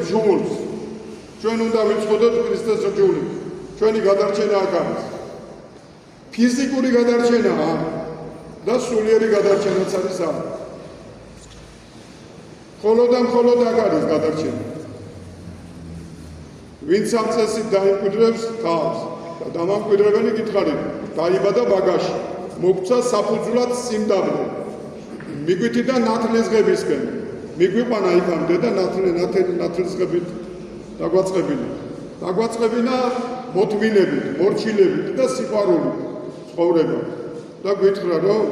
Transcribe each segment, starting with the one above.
ჯულს ჩვენ უნდა ვიცოდოთ ქრისტეს ჯულით ჩვენი გადარჩენა აქ არის ფიზიკური გადარჩენაა და სულიერი გადარჩენაც არის აქ მხოლოდ აქ არის გადარჩენა ვინც ამ წესით დაიმკვიდრებს თავს და დამამკვიდრებელი გითხარით დაიბადა ბაგაში მოგცა საფუძვლად სიმდაბლე მიგვითი და ნათლისღებისკენ მიგვიყვანა იქამდე და ნათლისღებით დაგვაწყებინა მოთმინებით მორჩილებით და სიყვარულით ცხოვრება და გითხრა რომ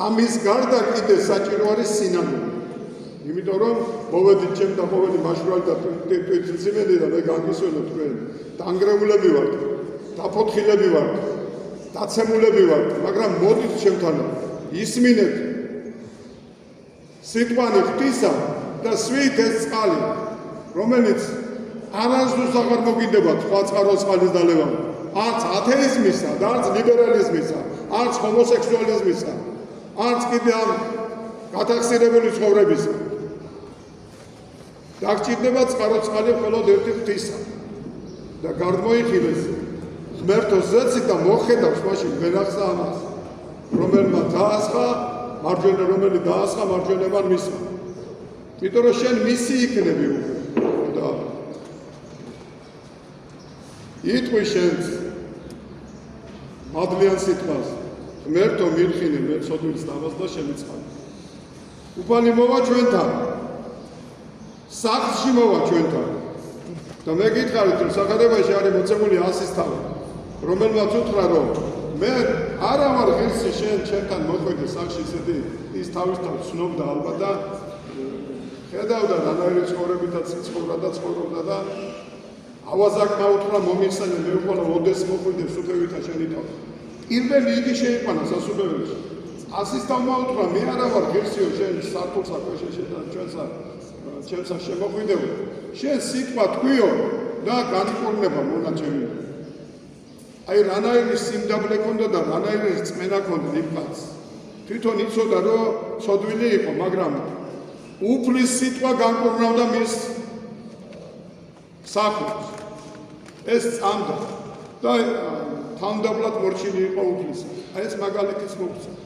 ამის გარდა კიდე საჭირო არის სინამდვილე იმიტომ რომ მოვედით ჩემ დაყოლილი მაშვრალი და თვითმცემელი და მე გაგისვენო თქვენ დანგრეულები ვართ დაფოთხილები ვართ დაცემულები ვართ მაგრამ მოდით ჩემთან ისმინეთ სიტყვანი ღვთისა და სვით ეს წყალი რომელიც არასდროს აღარ მოგინდებათ სხვა წყაროს წყალის დალევა არც ათეიზმისა და არც ლიბერალიზმისა არც ჰომოსექსუალიზმისა არც კიდე ამ გათახსირებული ცხოვრებისა დაგჭირდება წყაროს წყალი მხოლოდ ერთი ღვთისა და გარდმოიხილეს ღმერთო ზეცით და მოხედავს მაშინ ვენახსა ამას რომელმა დაასხა მარჯვენა რომელი დაასხა მარჯვენებან მისმა იმიტომ რომ შენ მისი იქნები უკვე და იტყვი შენს მადლიან სიტყვას ღმერთო მირხინე მე ცოდვილს დამას და შემიწყალე უფალი მოვა ჩვენთან სახლში მოვა ჩვენთან და მე გითხარით რომ სახადებაში არის მოცემული ასის თავი რომელმაც უთხრა რომ მე არა ვარ ღირსი შენ ჩემთან მოხვედი სახლში ისეთი ის თავისთავად ცნობდა ალბათ და ხედავდა რანაირი ცხოვრებითაც ცხოვრობდა და ავაზაკმა უთხრა მომიხსენე მე უყოლა ოდეს მოხვიდე სუფევითა შენი თავი პირველი იგი შეიყვანა სასუფეველში ასის თავმა უთხრა მე არა ვარ ღირსიო შენ სარკულსა ქვეშეში და ჩვენსა შემოხვიდეო შენ სიტყვა თქვიო და განიკურნება მონაჩემი აი რანაირი სიმდაბლე ქონდა და რანაირი რწმენა ქონდა იმ კაცს თვითონ იცოდა რომ ცოდვილი იყო მაგრამ უფლის სიტყვა განკურნავდა მის სახლს ეს წამდა და თავდაბლად მორჩილი იყო უფლისა აი ეს მაგალითიც მოგცა